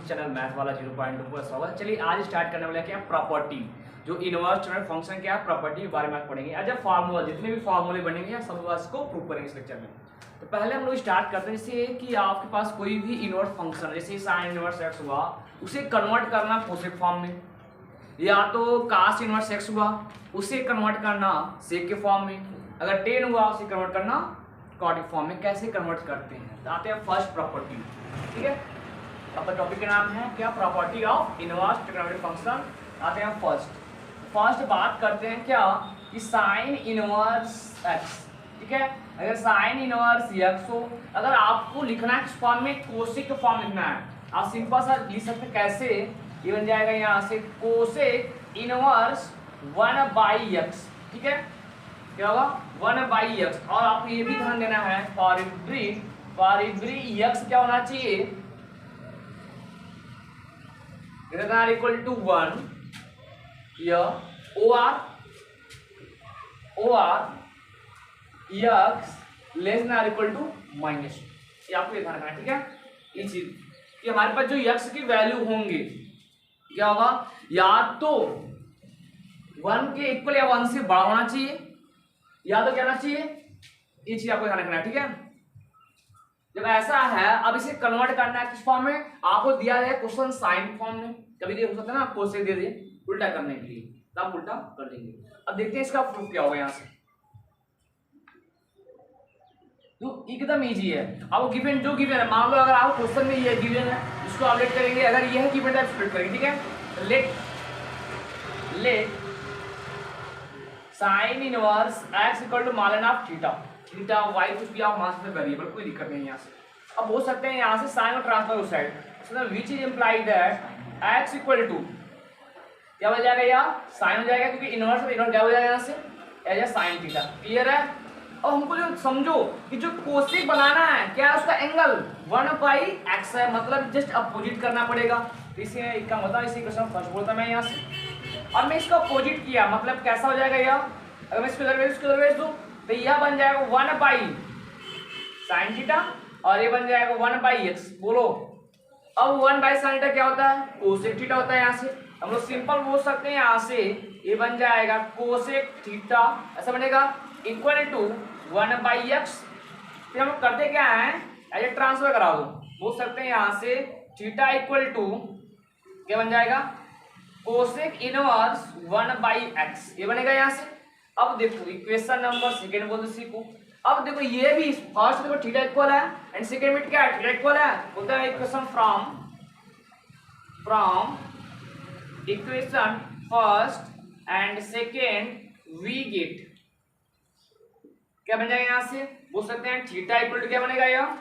Channel math वाला 0.2 पर स्वागत। चलिए आज स्टार्ट करने वाले क्या प्रॉपर्टी, जो इनवर्स फंक्शन क्या है प्रॉपर्टी के बारे में पढ़ेंगे। आज फार्मूला जितने भी फार्मूले बनेंगे सब को प्रूव करेंगे इस लेक्चर में। तो पहले हम लोग स्टार्ट करते हैं जैसे कि आपके पास कोई भी इनवर्स फंक्शन जैसे साइन इनवर्स एक्स हुआ उसे कन्वर्ट करना कोसेक फॉर्म में, या तो कास इनवर्स एक्स हुआ उसे कन्वर्ट करना सेक के फॉर्म में, अगर टेन हुआ उसे कन्वर्ट करना कॉटिक फॉर्म में। कैसे कन्वर्ट करते हैं तो आते हैं फर्स्ट प्रॉपर्टी। ठीक है, आपका टॉपिक का नाम है क्या property of inverse trigonometric function. आते हैं फर्स्ट बात करते हैं क्या कि साइन इनवर्स एक्स। ठीक है, अगर साइन इनवर्स एक्स हो, अगर आपको लिखना है किस फॉर्म में, कोसेक फॉर्म लिखना है, आप सिंपल सा लिख सकते हैं। कैसे ये बन जाएगा यहाँ से कोसेक इनवर्स 1/x। ठीक है, क्या होगा 1/x। और आपको ये भी ध्यान देना है फॉर एवरी x क्या होना चाहिए ग्रेटर देन इक्वल टू 1 या or x less than equal to minus. ये आपको ये ध्यान रखना है। ठीक है, ये चीज कि हमारे पास जो x की वैल्यू होंगे क्या होगा, या तो 1 के इक्वल या 1 से बड़ा होना चाहिए, या तो क्या होना चाहिए, ये चीज आपको ध्यान रखना है। ठीक है, जब ऐसा है अब इसे कन्वर्ट करना है किस फॉर्म में, आपको दिया है क्वेश्चन साइन फॉर्म में, कभी हो सकता है ना कोसेक दे दे उल्टा करने के लिए, तो आप उल्टा कर देंगे। अब देखते हैं इसका प्रूफ क्या होगा। यहाँ से तो एकदम इजी है। अब गिवन जो गिवन है, मान लो अगर आप क्वेश्चन में ये गिवन है इसको आप लेट करेंगे, अगर ये है गिवन है स्प्लिट करेंगे। ठीक है, let sine inverse x equal to मान लेना आप थीटा y कुछ भी आप मान सकते हैं वेरिएबल, कोई दिक्कत नहीं है यहाँ से। अब हो सकते हैं यहाँ से साइन और ट्रांसफर उस side, so which is imply that x equal to क्या हो जाएगा, यहाँ साइन हो जाएगा क्योंकि इनवर्स क्या हो जाएगा यहाँ से as a sine theta. Clear है। और हमको जो समझो कि जो कोसेक बनाना है क्या है, उसका एंगल 1/x है, मतलब जस्ट अपोजिट करना पड़ेगा। तो इसे इसका मतलब इसी क्वेश्चन फर्स्ट बोलता मैं यहाँ से, और मैं इसका अपोजिट किया मतलब कैसा हो जाएगा यह, अगर मैं इसको दरवेज दूं तो यह बन जाएगा 1/sin थीटा और ये बन जाएगा 1/x। बोलो अब 1/sin थीटा क्या होता है, कोसेक थीटा होता है। यहाँ से हम लोग सिंपल बोल सकते हैं, यहाँ से ये बन जाएगा कोसेक थीटा, ऐसा बनेगा इक्वल टू 1/x। फिर हम लोग करते क्या है, ऐसे ट्रांसफर करा दो, बोल सकते हैं यहाँ से थीटा इक्वल टू क्या बन जाएगा कोसेक इनवर्स 1/x, ये बनेगा यहाँ से। अब देखो इक्वेशन नंबर सेकेंड बोल दो सीखो। अब देखो ये भी फर्स्ट देखो थीटा इक्वल है एंड सेकेंड में क्या है थीटा इक्वल है, बोलता है equation from equation first and second we get क्या बन जाएगा यहाँ से, बोल सकते हैं थीटा इक्वल टू क्या बनेगा, यह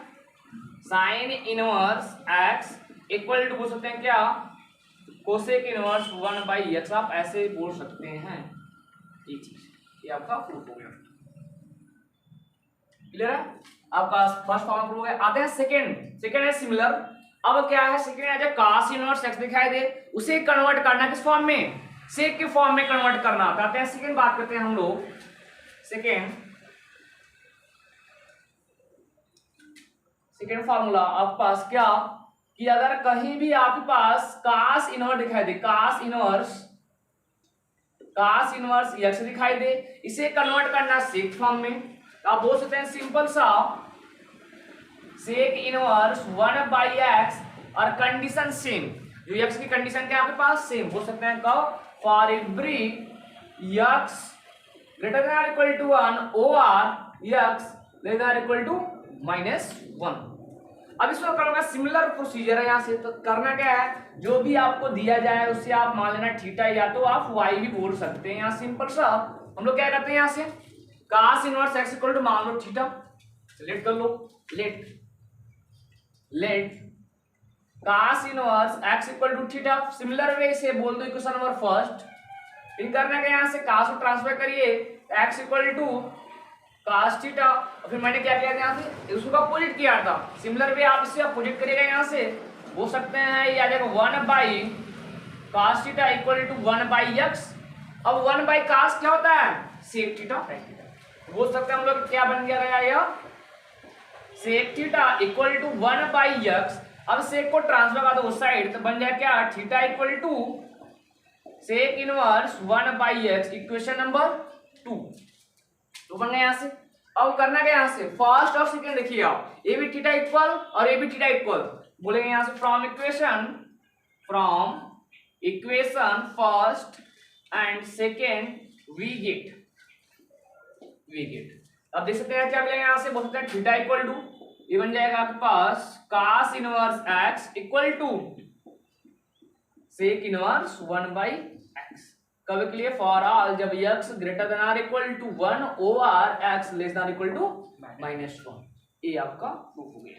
sine inverse x equal to बोल सकते हैं क्या कोसेक इनवर्स 1/x। आप ऐसे बोल सकते हैं। ये चीज ये आपका प्रूफ हो गया। क्लियर है, आपका फर्स्ट फॉर्म प्रूफ हो गया। आते हैं सेकंड है सिमिलर। अब क्या है सेकंड है, जब cos इनवर्स x दिखाई दे उसे कन्वर्ट करना किस फॉर्म में, सेक के फॉर्म में कन्वर्ट करना। आते हैं सेकंड बात करते हैं हम लोग। सेकंड फार्मूला आपके पास क्या कि अगर कहीं भी आपके पास cos इनवर्स दिखाई दे, cos इनवर्स x दिखाई दे, इसे कन्वर्ट करना सेक फॉर्म में, तो आप बोल सकते हैं सिंपल सा सेक इनवर्स 1/x और कंडीशन सेम, जो x की कंडीशन क्या है आपके पास सेम, बोल सकते हैं कब for every x greater than equal to 1 or x less than equal to -1। अब इसको करना सिमिलर प्रोसीजर है यहाँ से। तो करना क्या है, जो भी आपको दिया जाए उससे आप मान लेना थीटा, या तो आप y भी बोल सकते हैं। यहाँ सिंपल सा हम लोग क्या करते हैं, यहाँ से cos inverse x equal to मान लो थीटा, लेट कर लो, let cos inverse x equal to theta. Similar way से बोल दो इक्वेशन नंबर फर्स्ट। फिर करना क्या, यहाँ से cos को ट्रांसफर करिए x equal to cos theta, और फिर मैंने क्या किया था यहाँ से उसको अपोजिट किया था। सिमिलर वे आप इसे अपोजिट करिएगा, यहाँ से हो सकते हैं ये आ जाएगा 1/cos theta equal to 1/x। अब 1/cos क्या होता है, सेक थीटा। बोल सकते हैं हम लोग क्या बन गया रहेगा, यह sec theta equal to 1/x अब सेक को ट्रांसफर कर दो उस साइड तो बन जाए क्या, theta equal to sec inverse 1/x, equation number 2। तो बन गया यहां से। अब करना क्या यहां से, फर्स्ट और सेकंड देखिए आप, ए बी थीटा इक्वल और ए बी थीटा इक्वल बोलेंगे यहां से, from equation first and second we get. अब देख सकते हैं क्या मिलेगा यहां से, बोल सकते हैं थीटा इक्वल टू, ये बन जाएगा आपके पास cos inverse x equal to sec inverse 1/x। कब के लिए, फॉर ऑल जब x greater than or equal to 1 over x less than equal to -1। ये आपका प्रूफ हो गया।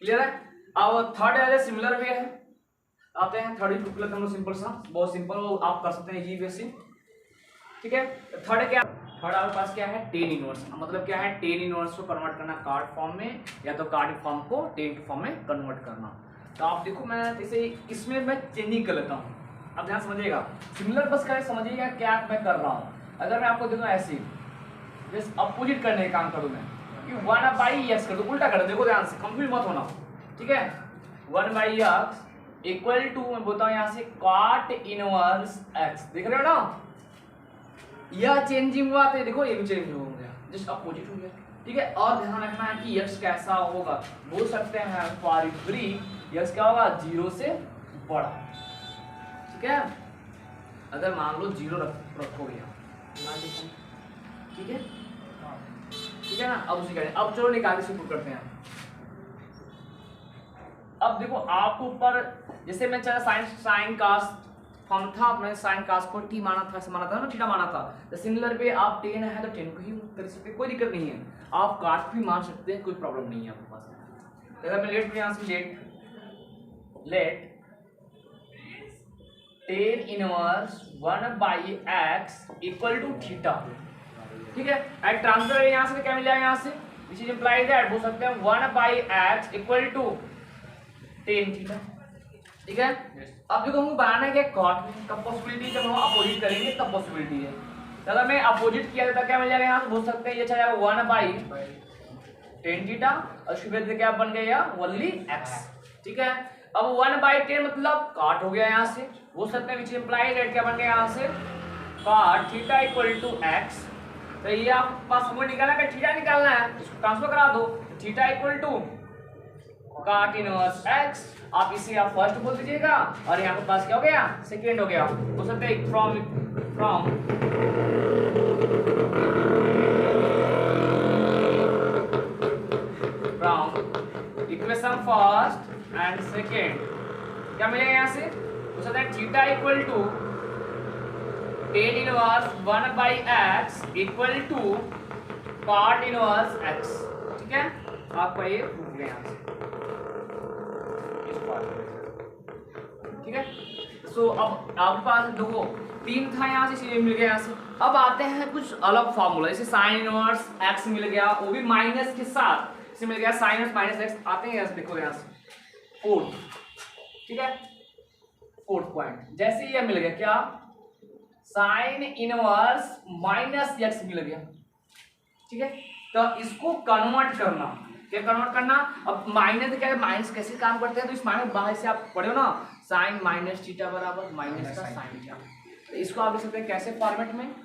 क्लियर है। अब थर्ड है सिमिलर वे है, आते हैं थर्ड प्रूफ लेते हैं हम लोग, सिंपल सा, बहुत सिंपल आप कर सकते हैं इजी वे से। ठीक है, थर्ड क्या, थर्ड आपके पास क्या है, टेन इनवर्स। मतलब क्या है, टेन इनवर्स को कन्वर्ट करना कार्ड फॉर्म में, या तो कार्ड फॉर्म को टेन के फॉर्म में कन्वर्ट करना। तो आप देखो मैं इसे इसमें मैं चेंजिंग कर लेता हूँ, आप ध्यान समझिएगा, सिमिलर बस करें, समझिएगा क्या मैं कर रहा हूँ। अगर मैं आपको देखूँ ऐसे जैसे अपोजिट करने का काम करूँ मैं, कि 1/x कर दो, उल्टा कर दो, देखो ध्यान से, कंफ्यूज मत होना। ठीक है, 1/x इक्वल टू मैं बोलता हूँ यहाँ से cot इनवर्स x, देख रहे हो ना, यह चेंजिंग हुआ तो देखो ये भी चेंज हो गया, जस्ट अपोजिट हो गया। ठीक है, और ध्यान रखना है कि x कैसा होगा, बोल सकते हैं फॉर एवरी x क्या होगा, 0 से बड़ा। ठीक है, अगर मान लो 0 रखोगे ठीक है, ठीक है ना। अब उसी करें, अब चलो निकाल से प्रूव करते हैं। अब देखो आपको ऊपर जैसे मैं चला साइन कास फॉर्म था, मैंने साइन कास को टी माना था, ऐसे माना था ना, थीटा माना था। तो सिमिलर पे आप टेन है तो टेन को ही कर सकते, कोई दिक्कत नहीं है, आप काट भी मान सकते हैं, कोई प्रॉब्लम नहीं है आपके पास। अगर मैं लेट यहाँ से let tan inverse 1/x equal to theta. ठीक है, एट ट्रांसफर यहाँ से क्या मिल जाएगा, यहाँ से विच इज इंप्लाइज दैट बोल सकते हैं 1/x equal to tan theta. ठीक है, अब देखो हमको बनाना है क्या, कॉट में, कब पॉसिबिलिटी, जब हम अपोजिट करेंगे तब पॉसिबिलिटी है। तो अगर मैं अपोजिट किया था क्या मिल जाएगा, यहाँ से बोल सकते हैं ये चला 1/10 थीटा और उसके बाद क्या बन गया ओनली x। ठीक है, अब 1/10 मतलब कॉट हो गया, यहाँ से बोल सकते हैं विच इंप्लाइज दैट क्या बन गया, यहाँ से cot theta equal to x। तो ये आपके पास हमको निकालना है, थीटा निकालना है, इसको ट्रांसफर करा दो, theta equal to cot inverse x। आप इसे आप फर्स्ट बोल दीजिएगा और यहाँ पे पास क्या हो गया, सेकेंड हो गया। हो सकते हैं from equation first and second क्या मिलेगा यहाँ से, हो सकता है theta equal to tan inverse 1/x equal to cot inverse x। ठीक है, आपका ये प्रूफ है यहाँ से। ठीक है, सो अब आपके पास देखो तीन था, यहाँ से चीजें मिल गया यहाँ से। अब आते हैं कुछ अलग फार्मूला, जैसे साइन इनवर्स x मिल गया, वो भी माइनस के साथ, इसे मिल गया साइन इनवर्स माइनस x। आते हैं यहाँ से, देखो यहाँ से फोर्थ। ठीक है, फोर्थ पॉइंट, जैसे ये मिल गया क्या, साइन इनवर्स माइनस x मिल गया। ठीक है, तो इसको कन्वर्ट करना, क्या कन्वर्ट करना, अब माइनस क्या है, माइनस कैसे काम करते हैं, तो इस माइनस बाहर से आप पढ़े हो ना, साइन माइनस थीटा बराबर माइनस का साइन थीटा। तो इसको आप लिख सकते हैं कैसे फॉर्मेट में,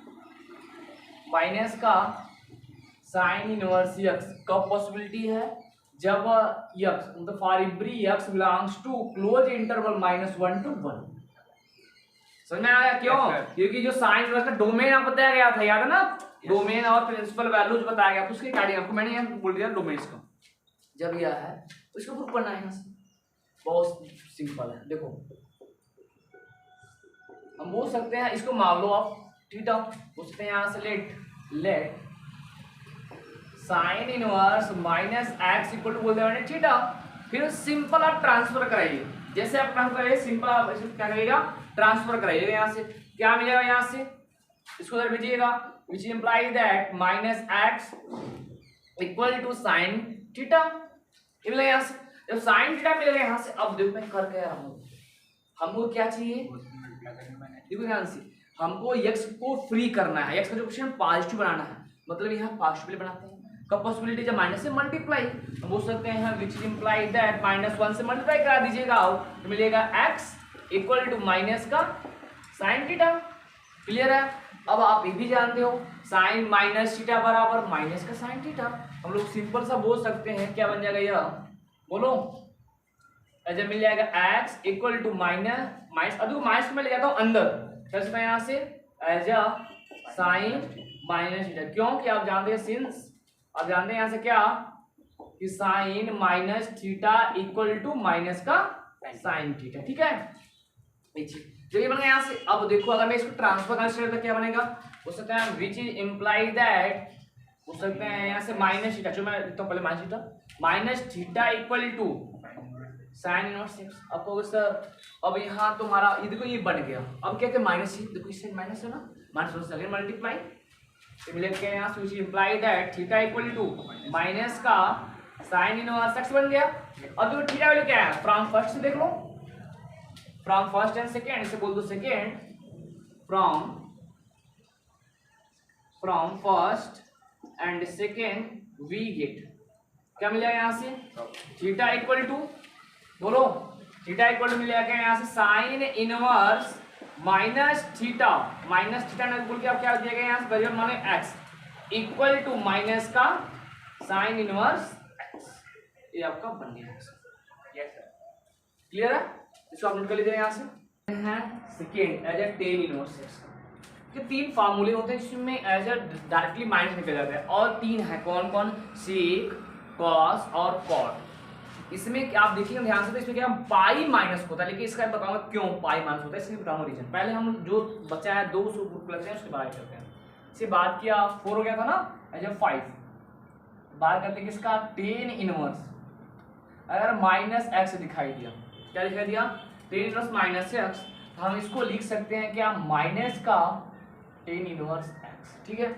माइनस का साइन इनवर्स x कब पॉसिबिलिटी है, जब x मतलब for every x belongs to close interval -1 to 1। समझ में आया क्यों, क्योंकि जो साइन इनवर्स का डोमेन आपको बताया गया था, याद है ना, डोमेन और प्रिंसिपल वैल्यूज बताया गया, तो उसके अकॉर्डिंग आपको मैंने यहाँ बोल दिया डोमेन का, जब यह है तो इसको प्रूफ करना है यहाँ से, बहुत सिंपल है। देखो हम बोल सकते हैं इसको मान लो आप थीटा, बोल सकते हैं यहाँ से let sine inverse -x equal to बोलते हैं थीटा, फिर सिंपल आप ट्रांसफर कराइए, जैसे आप ट्रांसफर कराइए सिंपल आप क्या करिएगा, ट्रांसफर कराइएगा, यहाँ से क्या मिलेगा, यहाँ से इसको उधर भेजिएगा, which implies that -x equal to sine theta. ये मिलेगा यहाँ से, जब साइन थीटा मिलेगा यहाँ से। अब देखो मैं कर क्या हमको क्या चाहिए, देखो ध्यान से, हमको x को फ्री करना है, x का जो क्वेश्चन पॉजिटिव बनाना है, मतलब यहाँ पॉजिटिव बनाते हैं, का पॉसिबिलिटी जब माइनस से मल्टीप्लाई, हम बोल सकते हैं विच इम्प्लाई दैट -1 से मल्टीप्लाई करा दीजिएगा तो मिलेगा x इक्वल टू माइनस का साइन थीटा। क्लियर है। अब आप ये भी जानते हो साइन माइनस थीटा बराबर माइनस का साइन थीटा। हम लोग सिंपल सा बोल सकते हैं क्या बन जाएगा यह, बोलो, जब मिल जाएगा x इक्वल टू माइनस अब माइनस में ले जाता हूँ अंदर, कैसे यहाँ से as a sine minus theta, क्योंकि आप जानते हैं सिंस आप जानते हैं यहाँ से क्या कि sine minus theta equal to minus का साइन थीटा। ठीक है, जो ये बन गया यहाँ से। अब देखो अगर मैं इसको ट्रांसफर करना तो क्या बनेगा, हो सकता है विच इज इम्प्लाई दैट, हो सकते हैं यहाँ से माइनस थीटा, जो मैं लिखता हूँ पहले minus theta equal to sine inverse x। अब कहोगे सर अब यहाँ तुम्हारा ये देखो ये बन गया, अब क्या क्या माइनस, देखो इससे माइनस है ना, माइनस अगेन मल्टीप्लाई, मिलेगा क्या यहाँ से which imply that theta equal to minus का साइन इनवर्स x बन गया। अब देखो थीटा वैल्यू क्या है, फ्रॉम फर्स्ट से देख लो, फ्रॉम फर्स्ट एंड सेकेंड, इसे बोल दो second, from first and second we get क्या मिलेगा यहाँ से थीटा इक्वल टू, बोलो थीटा इक्वल टू मिलेगा क्या यहाँ से साइन इनवर्स माइनस थीटा ना बोल के आप क्या दिया गया यहाँ से वेरिएबल माने x इक्वल टू माइनस का साइन इनवर्स x, ये आपका बन गया। यस सर, क्लियर है। इसको आप नोट कर लीजिए यहाँ से है second as a tan inverse x के तीन फार्मूले होते हैं जिसमें एज ए डायरेक्टली माइनस निकल जाता है, और तीन है कौन कौन, सेक, कॉस और कॉट। इसमें आप देखिए ध्यान से, तो इसमें क्या पाई माइनस होता है, लेकिन इसका बताऊंगा क्यों पाई माइनस होता है, इसलिए बताऊंगा रीजन। पहले हम जो बचा है 200 ग्रुप लगते हैं उसके बारे में करते हैं। इससे बात किया 4 हो गया था ना एज ए 5, बात करते हैं किसका टेन इनवर्स, अगर माइनस एक्स दिखाई दिया, क्या दिखाई दिया टेन इनवर्स माइनस एक्स, तो हम इसको लिख सकते हैं क्या माइनस का टेन इनवर्स एक्स। ठीक है,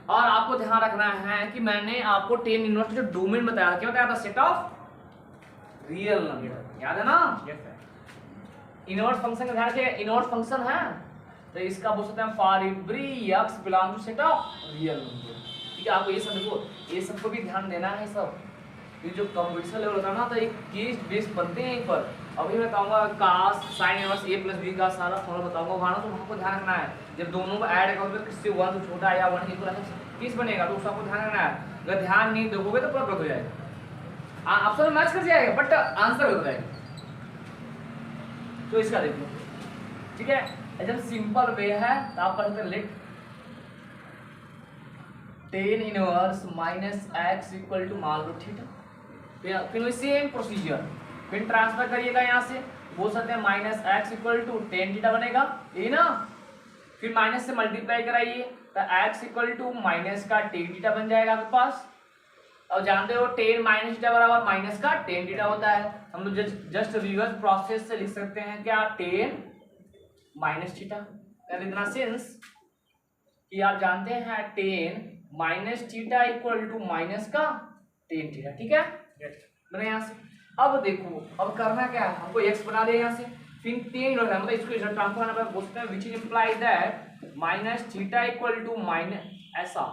और आपको ध्यान रखना है कि मैंने आपको टेन इनवर्स जो डोमेन बताया था, क्या बताया था, सेट ऑफ रियल नंबर, याद है ना। इनवर्स फंक्शन का ध्यान रखिए, इनवर्स फंक्शन है तो इसका बोल सकते हैं for every x belong to set of real number. ठीक है, आपको ये सब देखो, ये सबको भी ध्यान देना है। सब ये जो कंपटीशन लेवल होता है ना, तो एक केस बेस बनते हैं यहीं पर। अभी मैं बताऊंगा cos sine inverse a plus B का सारा फॉर्मूला बताऊंगा वहां, तो हमको ध्यान रखना है जब दोनों को ऐड करोगे किससे 1 तो छोटा या 1 इक्वल किस बनेगा, तो उसका आपको ध्यान रखना है। अगर ध्यान नहीं दोगे तो पूरा गलत हो जाएगा, ऑप्शन मैच कर जाएगा बट आंसर गलत जाएगा। तो इसका देखो, ठीक है, एकदम सिंपल वे है, तो आप कर सकते हैं let tan inverse minus x equal to मान लो थीटा, फिर सेम प्रोसीजर, फिर ट्रांसफर करिएगा यहाँ से, बोल सकते हैं minus x equal to tan theta बनेगा, ये ना, फिर माइनस से मल्टीप्लाई कराइए तो एक्स इक्वल टू माइनस का टेन थीटा बन जाएगा आपके पास। अब जानते हो टेन माइनस थीटा बराबर माइनस का टेन थीटा होता है, हम लोग जस्ट रिवर्स प्रोसेस से लिख सकते हैं क्या टेन माइनस थीटा, इतना सेंस कि आप जानते हैं tan minus theta equal to minus का टेन थीटा। ठीक है, मैंने यहाँ से अब देखो, अब करना क्या है, हमको x बना दिया यहाँ से, फिर टेन मतलब इसको ट्रांसफर करना पड़ेगा, बोलते हैं which imply that minus theta equal to minus ऐसा,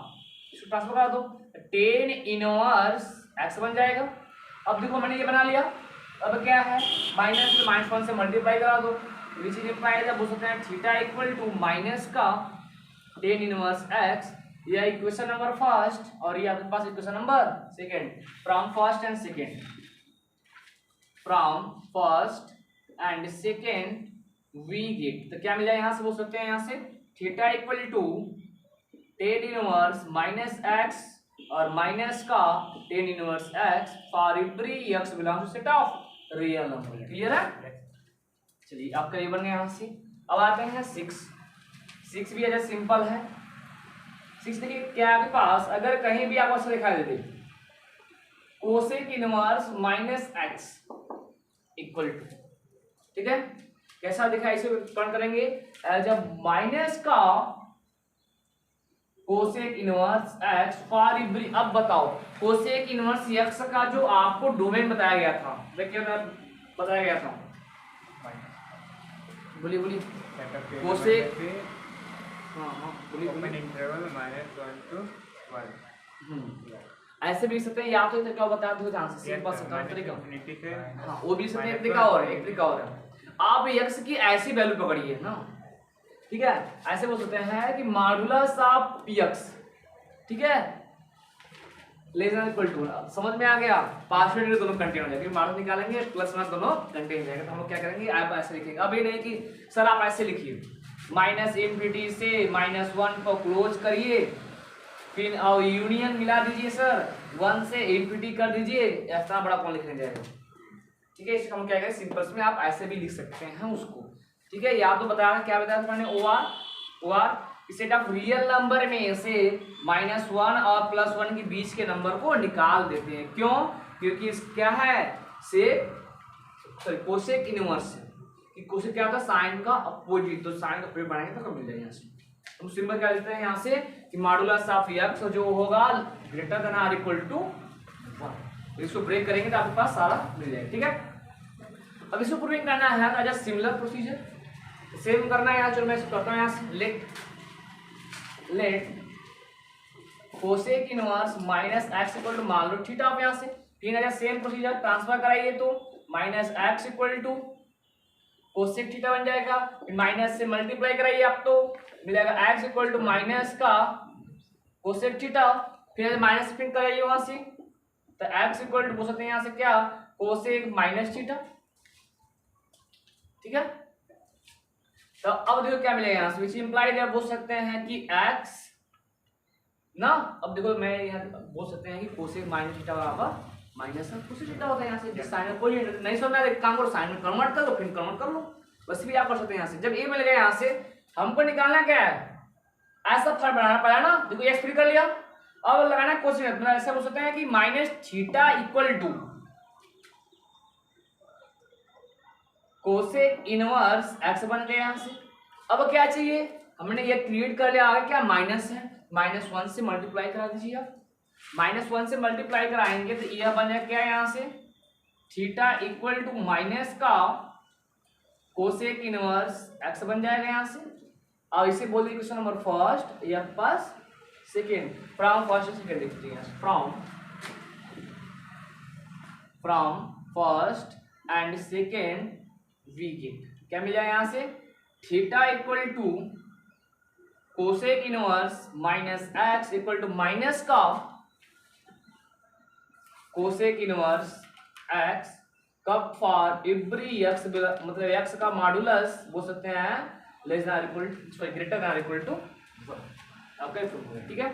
इसको ट्रांसफर करा दो, टेन इनवर्स x बन जाएगा। अब देखो मैंने ये बना लिया, अब क्या है माइनस में माइनस 1 से मल्टीप्लाई करा दो, व्हिच इम्प्लाई दैट बोल सकते हैं थीटा इक्वल टू माइनस का टेन इनवर्स x, ये इक्वेशन नंबर फर्स्ट और ये आपके पास equation number second, from first and second, from first and second we get, तो क्या मिला यहाँ से बोल सकते हैं यहाँ से theta equal to tan inverse minus x और माइनस का tan inverse x for every x belong to set of real number. Clear है, चलिए आपका ये बन गया यहाँ से। अब आते हैं 6 भी ऐसा सिंपल है। 6 देखिए क्या आपके पास, अगर कहीं भी आपको ऐसा दिखाई देते cosec inverse minus x equal to, ठीक है, कैसा दिखा, इसे कौन करेंगे एज अ माइनस का cosec inverse x for every. अब बताओ कोसेक इनवर्स एक्स का जो आपको डोमेन बताया गया था, देखिए बताया गया था, बोलिए कोसेक, हाँ बोलिए, ओपन इंटरवल -1 to 1, ऐसे भी लिख सकते हैं, या तो तरीका बता दो ध्यान से, सिंपल सा तरीका। हाँ वो भी सकते हैं, एक तरीका और है, एक तरीका और है। आप x की ऐसी वैल्यू पकड़िए ना, ठीक है, ऐसे बोल सकते हैं कि मॉडुलस ऑफ px, ठीक है, लेस देन इक्वल टू। समझ में आ गया, पास्ट में दोनों कंटेन हो जाएंगे, मॉडुलस निकालेंगे प्लस माइनस दोनों कंटेन हो जाएगा। तो हम लोग क्या करेंगे, आप ऐसे लिखेंगे। अब ये नहीं कि सर आप ऐसे लिखिए, माइनस इनफिनिटी से -1 को क्लोज करिए, फिर और यूनियन मिला दीजिए सर, 1 से इनफिनिटी कर दीजिए, ऐसा बड़ा कौन लिखने जाएगा, ठीक है। इसको हम क्या करें, सिंपल्स में आप ऐसे भी लिख सकते हैं उसको, ठीक है। या तो बताया क्या बताया था मैंने, OR set of real number में से -1 और +1 के बीच के नंबर को निकाल देते हैं। क्यों, क्योंकि क्या है, से कोसेक इनवर्स है, कि कोसेक क्या होता है, साइन का अपोजिट, तो साइन का अपोजिट बनाएंगे तो मिल जाएगा। यहाँ से हम सिंबल क्या लिखते हैं यहाँ से कि मॉडुलस ऑफ x जो होगा greater than or equal to 1। इसको ब्रेक करेंगे तो आपके पास सारा मिल जाएगा, ठीक है। अब इसको प्रूविंग करना है तो सिमिलर प्रोसीजर सेम करना है। यहाँ चलो मैं इसको करता हूँ, यहाँ से let cosec inverse -x equal to, मान लो थीटा आप यहाँ से 3000, सेम प्रोसीजर ट्रांसफर कराइए तो -x equal to cosec theta बन जाएगा, फिर माइनस से मल्टीप्लाई कराइए आप तो मिल जाएगा x इक्वल टू माइनस का कोसेक थीटा, फिर माइनस प्रिंट कराइए वहां से, तो x इक्वल टू बोल सकते हैं यहाँ से क्या, कोसेक माइनस थीटा, ठीक है। तो अब देखो क्या मिलेगा यहाँ से, विच इंप्लाइड आप बोल सकते हैं कि x ना, अब देखो मैं यहाँ बोल सकते हैं कि कोसेक माइनस थीटा बराबर माइनस कोसेक थीटा होता है। यहाँ से साइन में कोई नहीं समझना, एक काम करो साइन में कन्वर्ट कर लो, फिर कन्वर्ट कर लो, बस भी आप कर सकते हैं। यहाँ से जब ये मिल गया, यहाँ से हमको निकालना क्या है, ऐसा फॉर्म बनाना पड़ा ना, देखो एक्स फ्री कर लिया, अब लगाना कोसेक, मतलब ऐसा बोल सकते हैं कि -theta equal to cosec inverse x बन गया यहाँ से। अब क्या चाहिए, हमने ये क्रिएट कर लिया, आगे क्या माइनस है, -1 से मल्टीप्लाई करा दीजिए आप, -1 से मल्टीप्लाई कराएंगे तो यह बन जाएगा क्या, यहाँ से थीटा इक्वल टू माइनस का कोसेक इनवर्स x बन जाएगा यहाँ से। अब इसे बोल दिए क्वेश्चन नंबर फर्स्ट या पास सेकेंड, फ्रॉम फर्स्ट सेकेंड लिखते हैं, from first and second we get क्या मिल जाएगा यहाँ से, theta equal to cosec inverse -x equal to minus का कोसेक इनवर्स x कब फॉर एवरी x, मतलब x का मॉडुलस बोल सकते हैं less than equal to, greater than equal to 1। आपका फॉर्मूला, ठीक है,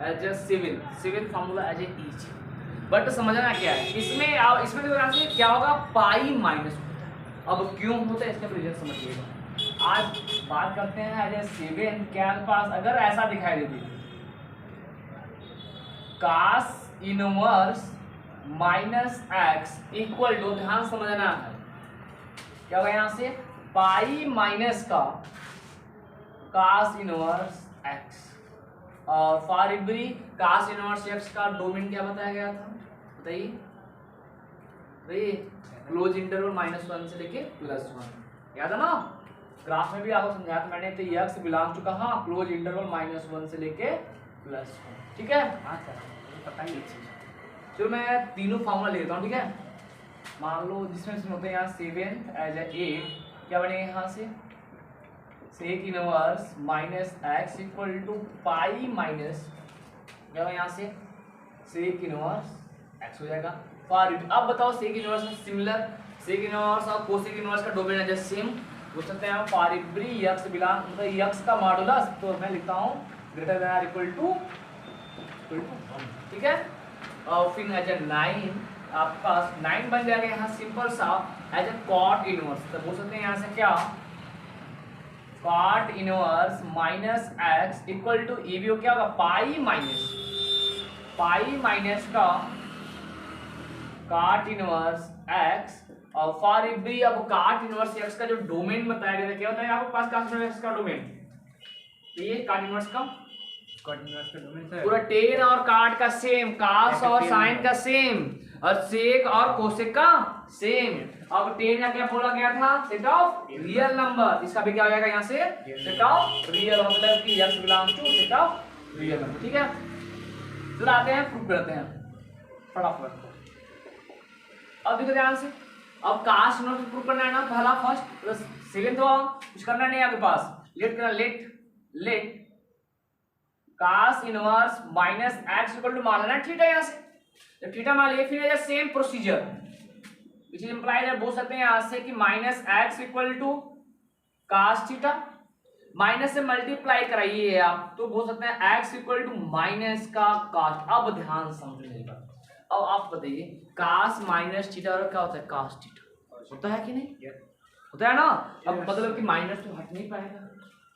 as a civil formula as a is. But समझना क्या है इसमें, इसमें देखो क्या होगा, पाई माइनस होता है। अब क्यों होता है इसका रीजन समझिएगा। आज बात करते हैं एज ए सेवन, क्या पास अगर ऐसा दिखाई देती कास इनवर्स -x इक्वल टू, ध्यान समझना है क्या होगा यहाँ से, पाई माइनस का कास इनवर्स x, और for every cos inverse x का डोमेन क्या बताया गया था, बताइए क्लोज इंटरवल -1 से लेके +1, याद है ना, ग्राफ में भी आपको समझाया था मैंने, तो x बिलोंग टू कहाँ, क्लोज इंटरवल -1 से लेके +1, ठीक है। पता ही चीज, चलो मैं तीनों फॉर्मूला लेता हूँ, ठीक है। मान लो जिसमें होते हैं यहाँ 7 एज ए 8 क्या बनेगा यहाँ से, sec inverse -x equal to pi minus क्या होगा यहाँ से, सेक इनवर्स x हो जाएगा। फॉर अब बताओ सेक इनवर्स में सिमिलर, सेक इनवर्स और कोसेक इनवर्स का डोमेन है सेम, बोल सकते हैं फॉर एवरी x बिलोंग, मतलब x का मॉडुलस, तो मैं लिखता हूँ ग्रेटर देन इक्वल टू 1, ठीक है। और फिर एज ए 9 आपके पास 9 बन जाएगा यहाँ सिंपल सा एज ए कॉट इनवर्स, तो बोल सकते हैं यहाँ से क्या, cot inverse -x equal to ये भी क्या होगा, पाई माइनस का कॉट इनवर्स x, और फॉर एवरी, अब कॉट इनवर्स x का जो डोमेन बताया गया था क्या होता है आपके पास, कॉट इनवर्स का डोमेन, तो ये कॉट इनवर्स का पूरा टेन और काट का सेम, कास और साइन का सेम, और सेक और कोसेक का सेम। अब टेन का क्या बोला गया था, सेट ऑफ रियल नंबर, इसका भी क्या हो जाएगा यहाँ से, सेट ऑफ रियल, मतलब कि x belong to set of real number, ठीक है। चलो आते हैं प्रूफ करते हैं फटाफट। अब देखो ध्यान से, अब कास्ट इनवर्स प्रूफ करना है ना, पहला फर्स्ट सेकंड तो कुछ करना नहीं है आपके पास, लेट करना, let cos inverse minus x equal to मान लेना थीटा। यहाँ से जब थीटा मान लिए फिर same procedure which is implied है, बोल सकते हैं यहाँ से कि minus x equal to cos theta, minus से मल्टीप्लाई कराइए आप तो बोल सकते हैं एक्स इक्वल टू माइनस का कास्ट। अब ध्यान समझिएगा, अब आप बताइए कास्ट माइनस थीटा और क्या होता है कास्ट थीटा, होता है कि नहीं? होता है ना। अब मतलब कि माइनस तो हट नहीं पाएगा।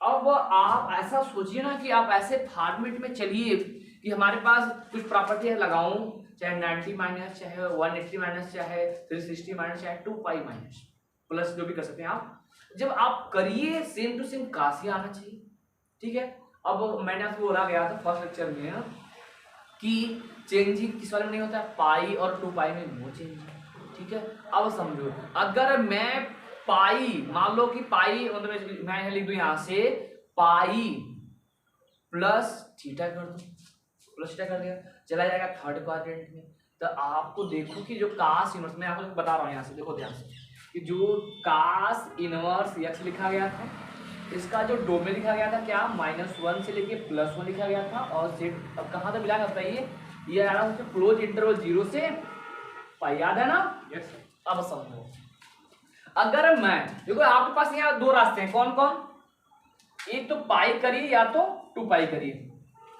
अब आप ऐसा सोचिए ना कि आप ऐसे फॉर्मेट में चलिए कि हमारे पास कुछ प्रॉपर्टी है, लगाऊं चाहे 90 माइनस, चाहे 180 माइनस, चाहे 360 माइनस, चाहे 2 पाई माइनस प्लस, जो भी कर सकते हैं आप। जब आप करिए सेम टू सेम काशी आना चाहिए, ठीक है। अब मैंने आपको बोला गया था फर्स्ट लेक्चर में कि चेंजिंग किस वाले में नहीं होता है, पाई और 2 पाई में नो चेंजिंग, ठीक है। अब समझो, अगर मैं पाई मान लो कि पाई मतलब मैं लिख दूं यहाँ से पाई प्लस थीटा कर दूं, प्लस थीटा कर दिया, चला जाएगा थर्ड क्वाड्रेंट में। तो आपको देखो कि जो कास इनवर्स, मैं आपको बता रहा हूँ यहाँ से, देखो ध्यान से कि जो कास इनवर्स एक्स लिखा गया था, इसका जो डोमेन लिखा गया था क्या -1 से लेके +1 लिखा गया था, और सेट अब कहाँ तक मिला करता है ये आ रहा है क्लोज इंटरवल 0 से पाई, याद है ना? यस। अब समझो, अगर मैं देखो आपके पास यहाँ 2 रास्ते हैं, कौन कौन? एक तो पाई करिए या तो 2 पाई करिए।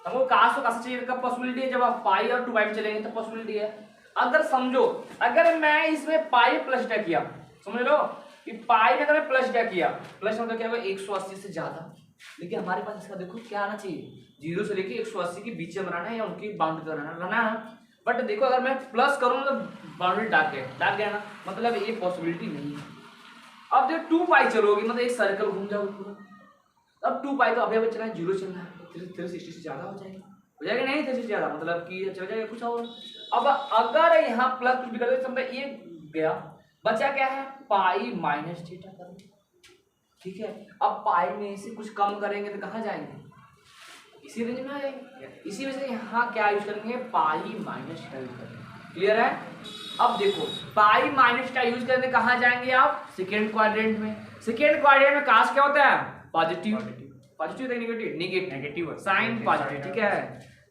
हमको काश तो काश चाहिए, कब पॉसिबिलिटी है? जब आप पाई और 2 पाई में चलेंगे तो पॉसिबिलिटी है। अगर समझो, अगर मैं इसमें पाई प्लस डा किया, समझ लो कि पाई में अगर मैं प्लस डा किया, प्लस मतलब क्या होगा 180 से ज्यादा, लेकिन हमारे पास इसका देखो क्या आना चाहिए 0 से लेके 180 के बीच में बनाना है या उनकी बाउंड्री रहना है। बट देखो अगर मैं प्लस करूँ तो बाउंड्री डाक गया ना, मतलब ये पॉसिबिलिटी नहीं है। अब देखो 2 पाई चलोगी मतलब एक सर्कल घूम जाओगे पूरा। अब 2 पाई तो अभी चलना है, 0 चलना है, 360 से ज्यादा हो जाएगा नहीं 360 से ज्यादा, मतलब कि चल जाएगा कुछ और। अब अगर यहाँ प्लस कुछ भी कर दो, ये गया, बचा क्या है पाई माइनस थीटा करो, ठीक है। अब पाई में से कुछ कम करेंगे तो कहाँ जाएंगे? इसी रेंज में आ जाएंगे। इसी वजह से यहाँ क्या यूज करेंगे पाई माइनस थीटा यूज करेंगे, क्लियर है? अब देखो पाई माइनस थीटा यूज करने कहाँ जाएंगे आप? सेकेंड क्वाड्रेंट में। सेकेंड क्वाड्रेंट में काश क्या होता है? Positive, positive negative, negative sine positive, ठीक है।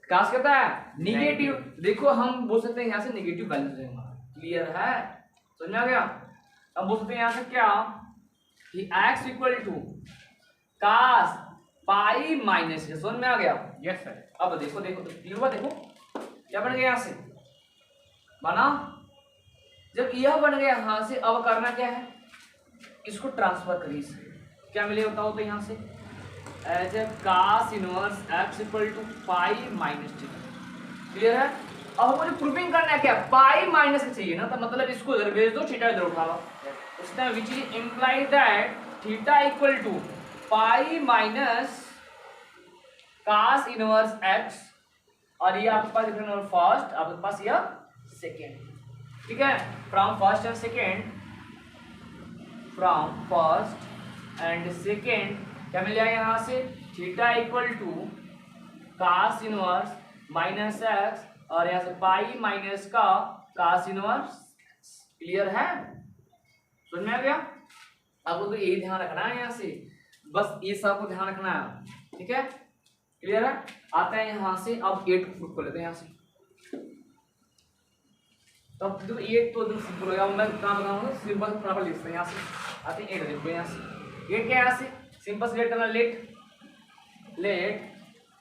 काश क्या होता है? नेगेटिव। देखो हम बोल सकते हैं यहाँ से नेगेटिव वैल्यू रहेगा, क्लियर है? समझ में आ गया? अब बोल सकते हैं यहाँ से क्या कि x इक्वल टू काश पाई माइनस, समझ में आ गया? Yes sir. अब देखो क्लियर हुआ? देखो क्या बन गया यहाँ से बना, जब यह बन गया यहाँ से, अब करना क्या है इसको ट्रांसफर करिए, क्या मिले बताओ तो यहाँ से as a cos inverse x equal to pi minus theta, clear है? अब मुझे प्रूविंग करना है क्या पाई माइनस चाहिए ना, तो मतलब इसको इधर भेज दो, थीटा इधर उठा लो, उस time which is imply that theta equal to pi minus cos inverse x, और ये आपके पास फर्स्ट, आपके पास यह सेकेंड, ठीक है। From first and second, from first and second क्या मिल जाएगा यहाँ से theta equal to cos inverse minus x, और यहाँ से पाई माइनस का कास इनवर्स, क्लियर है? समझ में आ गया? आपको तो यही ध्यान रखना है यहाँ से, बस ये सब को ध्यान रखना है, ठीक है, क्लियर है? आता है यहाँ से, अब 8 को प्रूफ कर लेते हैं यहाँ से। तब तो 8 तो एकदम सिंपल हो गया, मैं कहाँ बताऊंगा सिंपल प्रॉपर लिखते हैं यहाँ से। आते हैं 8 देखो यहाँ से, 8 क्या है यहाँ से सिंपल से लेट करना, let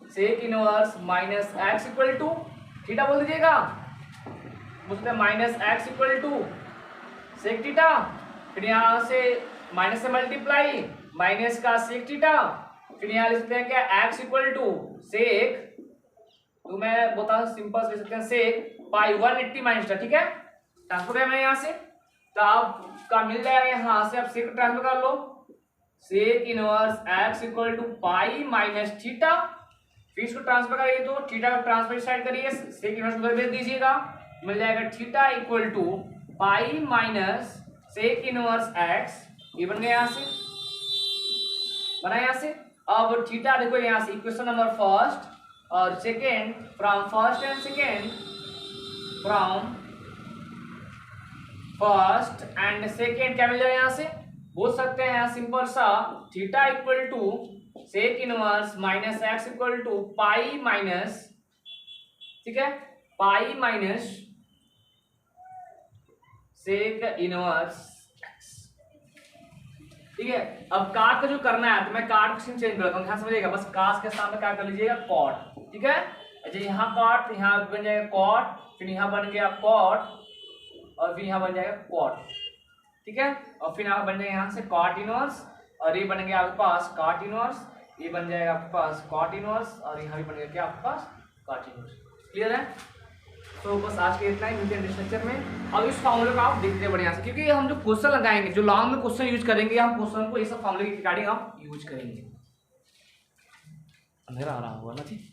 sec inverse minus x equal to theta बोल दीजिएगा, बोलते हैं minus x equal to sec theta, फिर यहाँ से माइनस से मल्टीप्लाई माइनस का सेक थीटा, फिर यहाँ लिख सकते हैं क्या एक्स इक्वल टू सेक, तो मैं बता सिंपल लिख सकते हैं सेक पाई 180 माइनस थीटा, ठीक है। ट्रांसफर किया मैंने यहाँ से, तो आपका मिल जाएगा यहाँ से, आप सेक ट्रांसफर कर लो, sec inverse x equal to pi minus theta, फिर इसको ट्रांसफर करिए तो थीटा का ट्रांसफर स्टार्ट करिए, सेक इनवर्स उधर भेज दीजिएगा, मिल जाएगा theta equal to pi minus sec inverse x, ये बन गया यहाँ से, बना यहाँ से। अब थीटा देखो यहाँ से इक्वेशन नंबर फर्स्ट, और second from first and second, from first and second क्या मिल जाएगा यहाँ से, बोल सकते हैं सिंपल सा theta equal to sec inverse minus x equal to pi minus, ठीक है, pi minus sec inverse x, ठीक है। अब काट का जो करना है तो मैं काट को चेंज करता हूँ, ध्यान समझिएगा, बस काट के सामने क्या कर लीजिएगा कॉट, ठीक है। अच्छा यहाँ कॉट, यहाँ बन जाएगा कॉट, फिर यहाँ बन गया कॉट और फिर यहाँ बन जाएगा कॉट, ठीक है। और फिर यहाँ बन जाएगा यहाँ से कॉट इनवर्स और ये बन गया आपके पास कॉट इनवर्स, ये बन जाएगा आपके पास कॉट इनवर्स और यहाँ भी बन गया क्या आपके पास कॉट इनवर्स। क्लियर है? तो बस आज के इतना ही, मिलते हैं लेक्चर में। अब इस फॉर्मूले को आप देखते हैं बढ़िया से, क्योंकि हम जो क्वेश्चन लगाएंगे, जो लॉन्ग में क्वेश्चन यूज करेंगे, हम क्वेश्चन को ये सब फॉर्मूले की रिगार्डिंग हम यूज करेंगे। अंधेरा आ रहा होगा ना, ठीक।